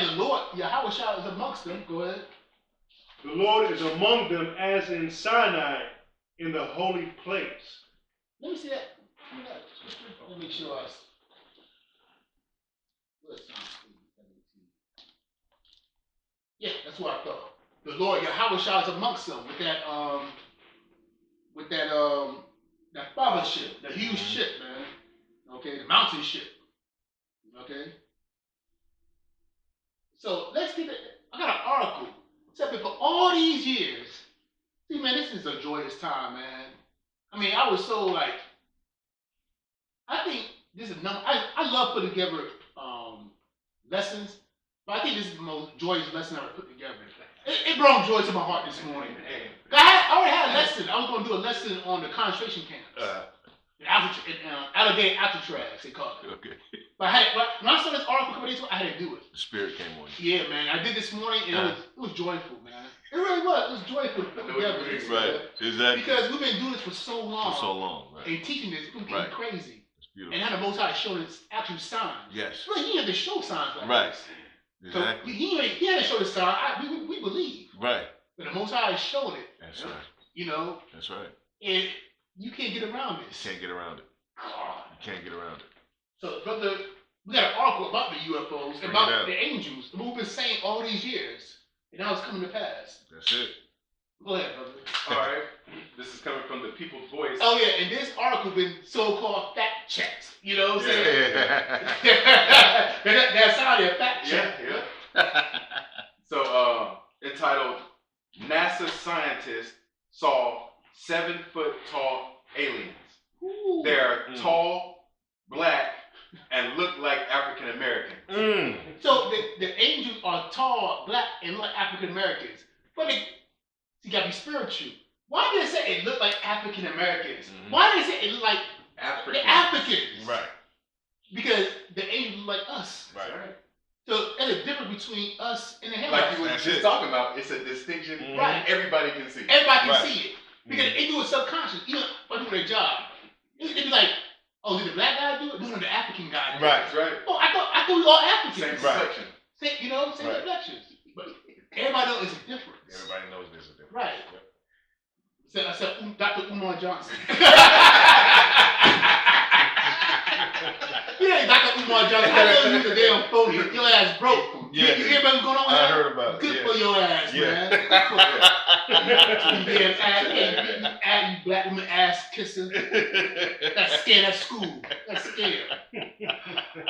and the Lord, Yahawashi is amongst them. Go ahead. The Lord is among them as in Sinai in the holy place. Let me see that. Let me make sure I. Yeah, that's what I thought. The Lord Yahawashi is amongst them with that that father ship, the huge ship, man. Okay, the mountain ship. Okay. So let's get it. I got an article. Except for all these years. See, man, this is a joyous time, man. I mean, I was so like. I think this is I love putting together lessons, but I think this is the most joyous lesson I ever put together. It brought joy to my heart this morning. I already had a lesson. I was going to do a lesson on the concentration camps. Alligator Alcatraz, they call it. Okay. But when I saw this article coming into it, I had to do it. The spirit came on you. Yeah, man. I did this morning, and it was joyful, man. It really was. It was joyful to put together. Right. Exactly. Because we've been doing this for so long. For so long, right. And teaching this, it's going to be crazy. It's beautiful. And how the Most High is showing its actual signs. Yes. Really, he had to show signs like right. this. Exactly. So he had to show the sign. We believe. Right. But the Most High is showing it. That's right. You know? That's right. And you can't get around this. You can't get around it. You can't get around it. So, brother, we got an article about the UFOs, about the angels, the we've been saying all these years, and now it's coming to pass. That's it. Go ahead, brother. All right. This is coming from the People's Voice. Oh, yeah, and this article been so-called fact checked. You know what I'm saying? Yeah. That's how they're fact checked. Yeah. So, entitled, NASA scientists saw 7-foot-tall aliens. Ooh. They're tall, black, and look like African Americans. So the angels are tall, black, and look like African Americans. But you gotta be spiritual. Why did they say it looked like African Americans? Why did they say it looked like the Africans? Right. Because the angels look like us. Right. So there's a difference between us and the heavens. Like you were just talking about, it's a distinction everybody can see. Everybody can see it. Because they do it subconscious. Even by doing their job. It'd be like, oh, did the black guy do it? No, the African guy did it. Right. That's right. Oh, I thought we were all Africans. Same complexion. You know, same complexions. But everybody knows it's a difference. Everybody knows there's a difference. Right. Yep. I said, Dr. Umar Johnson. Yeah, Dr. Umar Johnson. I know you was a damn phony. Your ass broke. Yeah. You hear what's going on with I that? heard about it. Good for your ass, man. Good for you. Damn ass, you black woman ass kisser. That's scared at school. That's scared.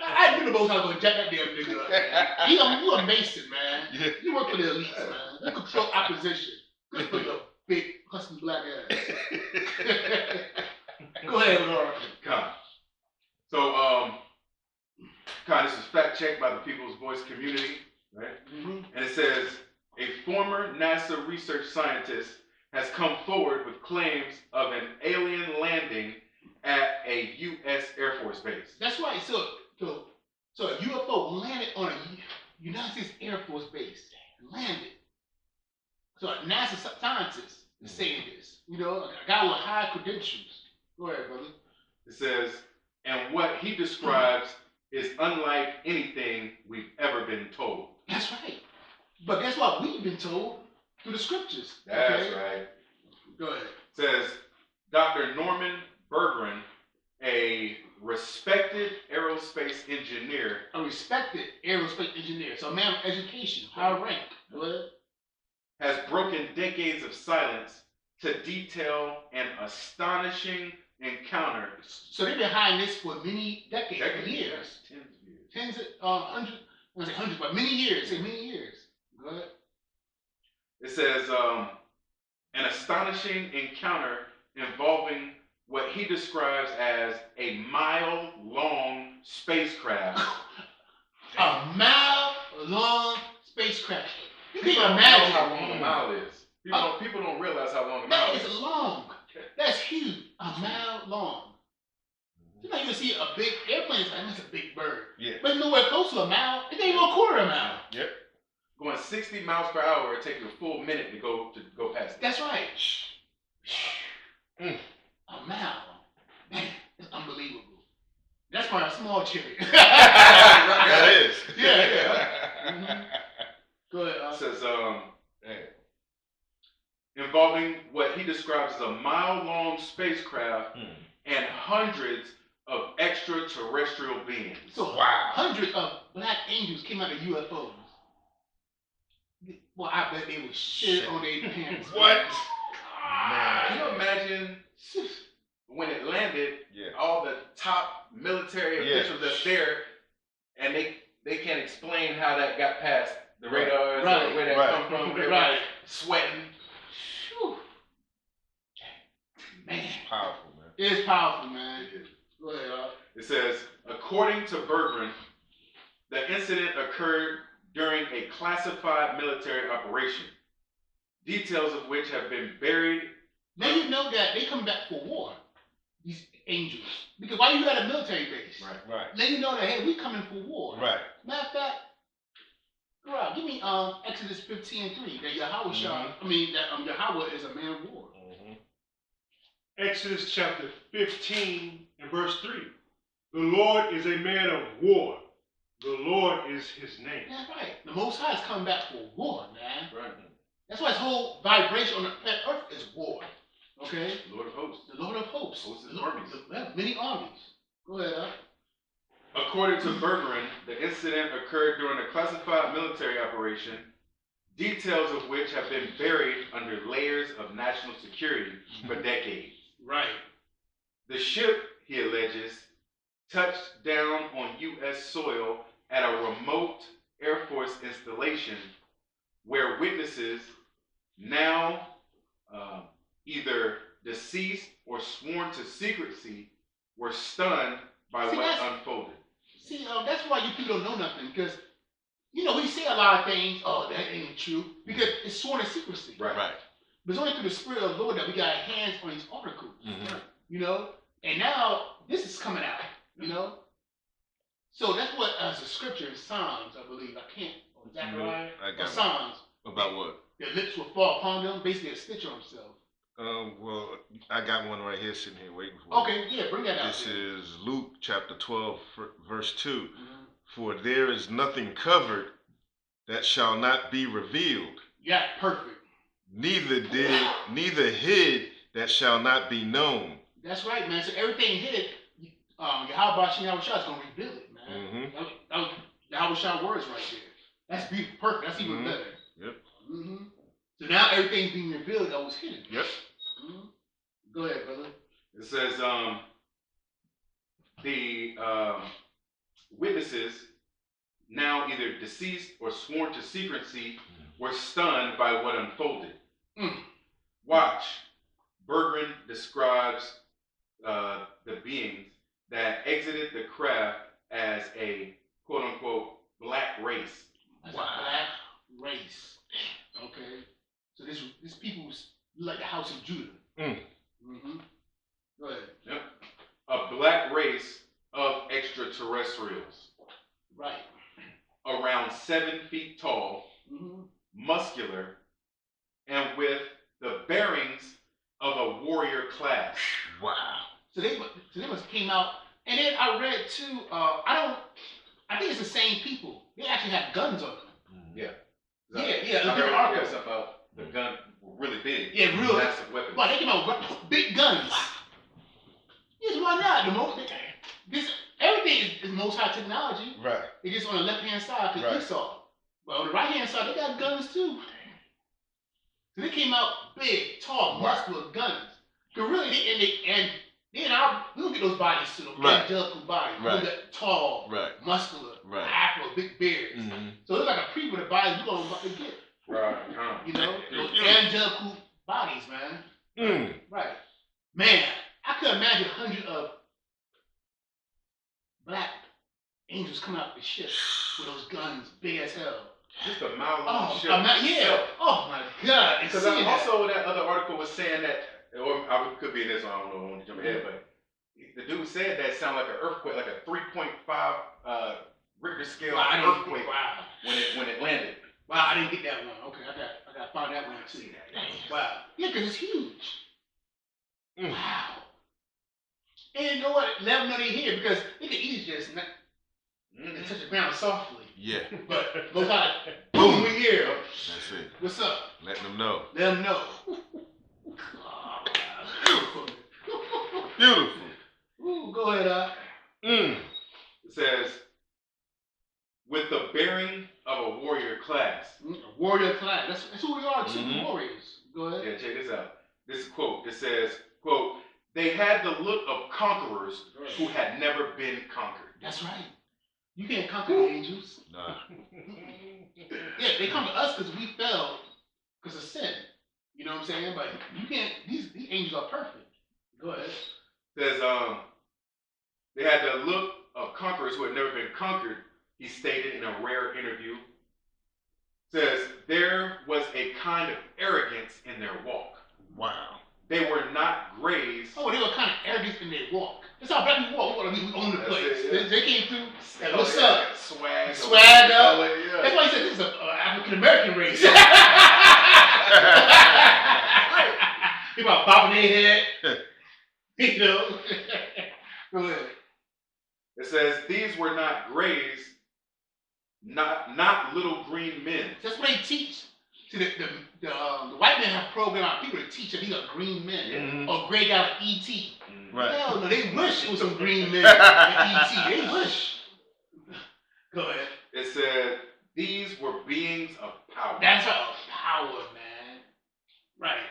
I knew the most I was gonna jack that damn nigga up, man. You a Mason, man. Yeah. You work for the elites, man. You control opposition. Good for your big husky black ass. Go ahead, Laura. So, this is fact checked by the People's Voice community, right? And it says, a former NASA research scientist has come forward with claims of an alien landing at a U.S. Air Force base. That's right. So a UFO landed on a United States Air Force base. Landed. So a NASA scientist is saying this. You know, a guy with high credentials. Go ahead, brother. It says, and what he describes is unlike anything we've ever been told. That's right. But guess what? We've been told through the scriptures. That's right. Go ahead. It says, Dr. Norman Berggren, a respected aerospace engineer. A respected aerospace engineer. So a man of education, high rank. Go ahead. Has broken decades of silence to detail an astonishing encounter. So they've been hiding this for many decades, years. Tens of years. Tens of, hundreds, I won't say hundreds, but many years. Say many years. Go ahead. It says, an astonishing encounter involving what he describes as a mile-long spacecraft. A mile-long spacecraft. You People can't don't know imagine how long a mile is. People don't realize how long a mile is. That is long. That's huge. A mile long. You know, you see a big airplane, it's like, that's a big bird. Yeah. But nowhere close to a mile. It ain't even a quarter of a mile. Yep. Going 60 miles per hour, it takes you a full minute to go past it. That's right. A mile. Man, it's unbelievable. That's probably a small cherry. That is. Yeah. Go ahead. It says, Hey. involving what he describes as a mile-long spacecraft and hundreds of extraterrestrial beings. So Wow. hundreds of black angels came out of UFOs. Well, I bet they would shit on their pants. What? Can you imagine when it landed, all the top military officials that's there, and they can't explain how that got past the radar, where that come from, everybody sweating. Whew. Man. It's powerful, man. It is powerful, man. Go ahead, It says, according to Bergman, the incident occurred during a classified military operation, details of which have been buried. Now you know that they come back for war, these angels. Because why you at a military base? Right. Now you know that, hey, we coming for war. Right. Matter of fact, bro, give me Exodus 15:3. That Yahawashi, that Yahweh is a man of war. Exodus chapter 15 and verse 3. The Lord is a man of war. The Lord is his name. That's right. The Most High is coming back for war, man. Right. That's why his whole vibration on the planet Earth is war. Okay? The Lord of hosts. The Lord of hosts. Hosts his armies. Many armies. Go ahead, According to Bergman, the incident occurred during a classified military operation, details of which have been buried under layers of national security for decades. Right. The ship, he alleges, touched down on U.S. soil at a remote Air Force installation where witnesses, now either deceased or sworn to secrecy, were stunned by what unfolded. See, that's why you people don't know nothing, because, we say a lot of things, that ain't true, because it's sworn to secrecy. Right. But it's only through the Spirit of the Lord that we got our hands on these articles. And now this is coming out, So that's what the scripture in Psalms, I believe, or Zechariah, or Psalms. About what? Their lips will fall upon them, basically a stitch on himself. Well, I got one right here sitting here waiting for you. Okay, yeah, bring that out. This is Luke chapter 12, verse 2. For there is nothing covered that shall not be revealed. Yeah, perfect. Neither hid that shall not be known. That's right, man. So everything hid, Yahawashi is going to reveal it, man. That was Yahawashi words right there. That's beautiful, perfect. That's even better. Yep. So now everything's being revealed that was hidden. Yep. Go ahead, brother. It says the witnesses, now either deceased or sworn to secrecy, were stunned by what unfolded. Watch. Bergman describes the beings that exited the craft as a quote-unquote black race. That's a black race. Okay. So this people's like the house of Judah. Go ahead. Yep. A black race of extraterrestrials. Right. Around 7 feet tall, muscular, and with the bearings of a warrior class. Wow. So they must came out, and then I read too. I think it's the same people. They actually have guns on them. Yeah. Yeah. I heard stuff about the gun really big. Yeah, real massive weapons. Well, they came out with big guns. Yes, why not? Everything is most high technology. Right. It's just on the left hand side because Esau. But on the right hand side, they got guns too. So they came out big, tall, muscular guns. Cause really, we don't get those bodies to them angelical bodies. We get tall, muscular, afro, big beards. So it's like a preview of the bodies we're gonna get. Those angelical bodies, man. Right. Man, I could imagine hundreds of black angels coming out the ship with those guns, big as hell. Just a mile-long ship. Oh my God. Because also that other article was saying that, or I could be in this one, I don't know, I want to jump ahead, but the dude said that it sounded like an earthquake, like a 3.5 Richter scale earthquake when it landed. Wow, I didn't get that one. Okay, I got to find that one too. Wow. Yeah, because it's huge. Wow. And you know what? Let them know they're here because they could easily just and touch the ground softly. Yeah. But Most High, boom, we here. That's it. What's up? Letting them know. Let them know. Beautiful. Beautiful. Ooh, go ahead, Mm. It says, with the bearing of a warrior class. A warrior class. That's who we are, too, Mhm. warriors. Go ahead. Yeah, check this out. This quote, it says, quote, they had the look of conquerors who had never been conquered. That's right. You can't conquer the angels. Nah. Yeah, they come to us because we fell because of sin. You know what I'm saying? But you can't, these angels are perfect. Go ahead. It says, they had the look of conquerors who had never been conquered, he stated in a rare interview. Says, there was a kind of arrogance in their walk. Wow. They were not grays. Oh, they were kind of arrogant in their walk. That's how black people walk. We own the That's place. it, yeah. They came through. Hey, Oh, what's yeah, up? Swag. Swag up. Yeah. That's why he said this is an African American race. They about bobbing their head. You know. Go ahead. It says, these were not grays, not little green men. That's what they teach. See, the white men have programmed our people to teach that these are green men. Mhm. Or gray guy like E.T. Right. Hell no, they wish it was some green men like E.T. They wish. Go ahead. It said, these were beings of power. That's our power, man. Right.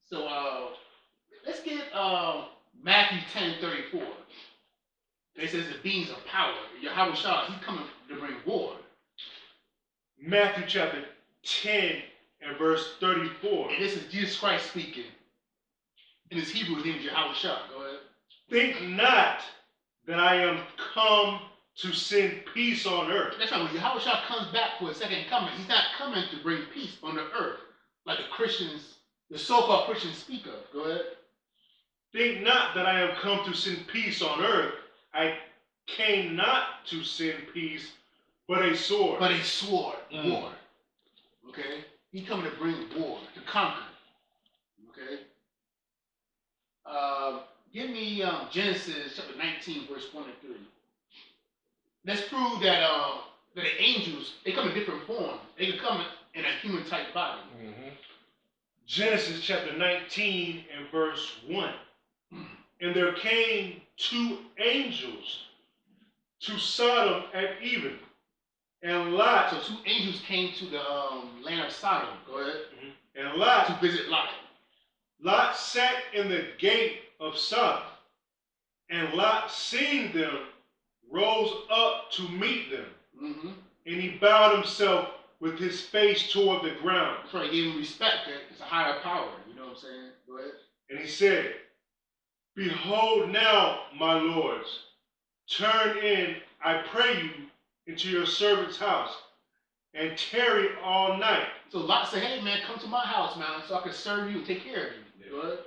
So, let's get Matthew 10:34. It says the beings of power. Yahawashi, he's coming to bring war. Matthew chapter 10 and verse 34. And this is Jesus Christ speaking. In his Hebrew, his name is Yahawashi. Go ahead. Think not that I am come to send peace on earth. That's right. When Yahawashi comes back for a second coming, he's not coming to bring peace on the earth like the Christians, the so-called Christians speak of. Go ahead. Think not that I am come to send peace on earth. I came not to send peace, but a sword. But a sword, war. Okay? He coming to bring war, to conquer. Okay? Give me Genesis chapter 19, verse 1 and 3. Let's prove that that the angels, they come in different forms. They can come in a human type body. Mm-hmm. Genesis chapter 19 and verse 1. And there came two angels to Sodom at even, and Lot. So two angels came to the land of Sodom. Go ahead. And Lot. To visit Lot. Lot sat in the gate of Sodom, and Lot, seeing them, rose up to meet them, and he bowed himself with his face toward the ground. That's right. He gave him respect. It's a higher power. You know what I'm saying? Go ahead. And he said, behold now, my lords, turn in, I pray you, into your servant's house, and tarry all night. So Lot said, hey man, come to my house, man, so I can serve you and take care of you. Go ahead.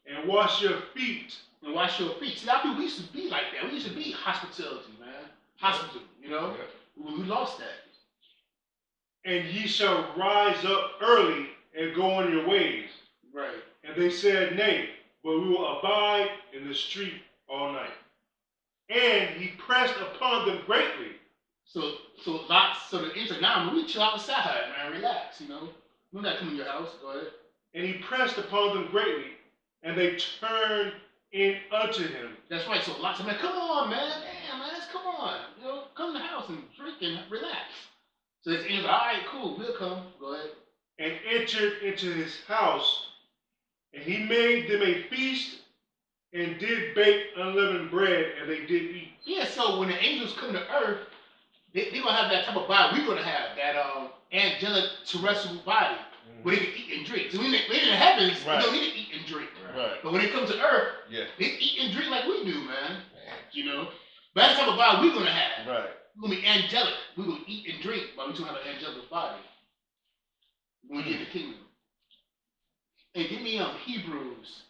And wash your feet. And wash your feet. See, a lot of people, we used to be like that. We used to be hospitality, man. Hospital, you know? Yeah. We lost that. And ye shall rise up early and go on your ways. Right. And they said, nay, but we will abide in the street all night. And he pressed upon them greatly. So the answer now, we chill outside, man, relax, you know. We're not coming to your house. Go ahead. And he pressed upon them greatly, and they turned in unto him. That's right. So Lot said, man, come on, man. Damn, man, come on. You know, come to the house and drink and relax. So this angel, all right, cool, we'll come. Go ahead. And entered into his house, and he made them a feast, and did bake unleavened bread, and they did eat. Yeah, so when the angels come to earth, they're going to have that type of body we're going to have, that angelic terrestrial body, where they can eat and drink. So when they're in the heavens, they don't need to eat and drink. Right. But when it comes to earth, they eat and drink like we do, man. You know? But that's the type of body we're going to have. Right. We're going to be angelic. We're going to eat and drink, but we're going to have an angelic body when we get in the kingdom. And give me Hebrews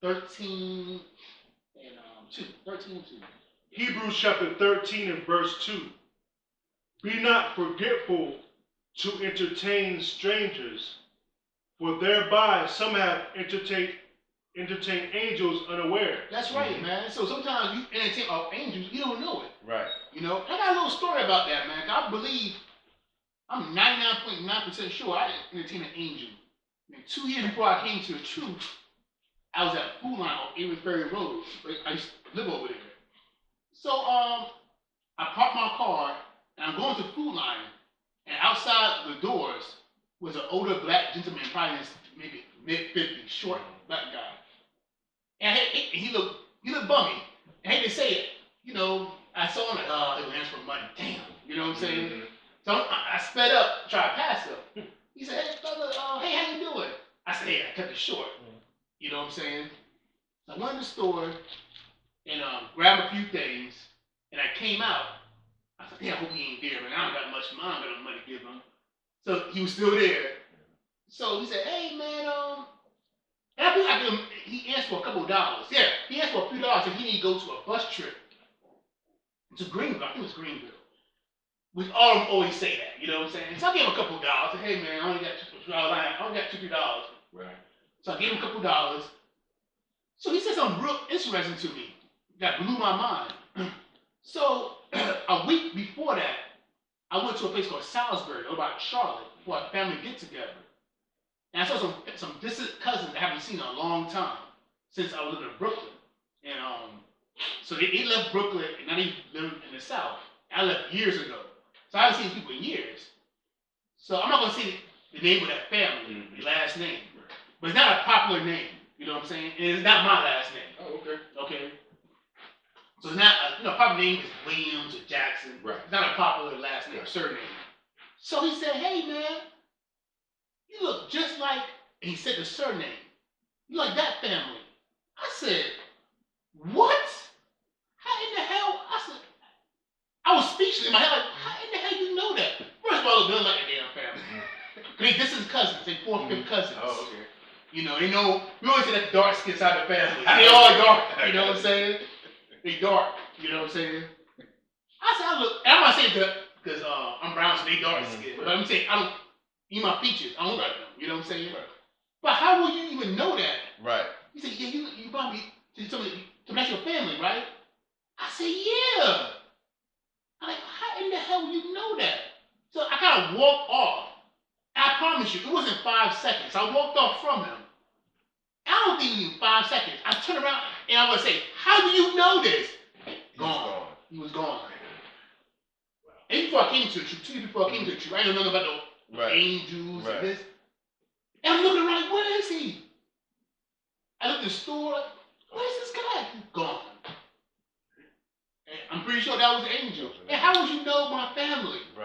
13 and 2. 13 and 2. Hebrews chapter 13 and verse 2. Be not forgetful to entertain strangers, for thereby some have entertained entertain angels unaware. That's right, man. So sometimes you entertain angels, you don't know it. Right. You know, I got a little story about that, man. I believe, I'm 99.9% sure I entertained an angel. And 2 years before I came to the truth, I was at Food Line on Avery Ferry Road. I used to live over there. So I parked my car and I'm going to Food Line, and outside the doors was an older black gentleman, probably in his maybe mid-50s, short black guy. And he looked bummy. I hate to say it, you know. I saw him like, oh, they were asking for money. Damn, you know what I'm saying? Mm-hmm. So I sped up, tried to pass him. He said, hey, brother, hey, how you doing? I said, hey, I cut it short. You know what I'm saying? So I went in the store and grabbed a few things, and I came out. I said, damn, I hope he ain't there, man. I don't got much money. I don't got no money to give him. So he was still there. So he said, hey, man, and I think I give him, he asked for a couple of dollars. Yeah, he asked for a few dollars and he need to go to a bus trip to Greenville. I think it was Greenville. We all always say that, you know what I'm saying? So I gave him a couple of dollars. I said, hey, man, I only got $2, I only got $2, $3. Right. So I gave him a couple of dollars. So he said something real interesting to me that blew my mind. So a week before that, I went to a place called Salisbury, over by Charlotte, for a family get-together. And I saw some distant cousins I haven't seen in a long time, since I was living in Brooklyn. And so they left Brooklyn, and now they live in the South. I left years ago. So I haven't seen people in years. So I'm not going to say the name of that family, the last name. But it's not a popular name, you know what I'm saying? And it's not my last name. Oh, okay. Okay? So it's not, popular name is Williams or Jackson. Right. It's not a popular last name, surname. So he said, hey, man, you look just like, and he said the surname, you like that family. I said, what? How in the hell? I was speechless in my head, like, how in the hell you know that? First of all, they don't like a damn family. This is cousins, they 4th, 5th cousins. Oh, okay. You know, we always say that the dark skin side of the family. They all dark, you know what I'm saying? They dark, you know what I'm saying? I said, I'm not saying that because I'm brown, so they dark skin. But I'm saying, I don't, eat my features, I don't like them, you know what I'm saying? Right. But how will you even know that? Right. He said, yeah, you probably, that's your family, right? I said, yeah. I'm like, how in the hell will you know that? So I kind of walked off. I promise you, it wasn't 5 seconds. I walked off from him. I don't think even 5 seconds. I turned around and I would say, how do you know this? Gone. He was gone. And before I came to the truth, 2 years before I came to the truth, I didn't know nothing about no angels and this. And I'm looking around like, where is he? I looked at the store, like, where's this guy? He's gone. And I'm pretty sure that was an angel. And how would you know my family?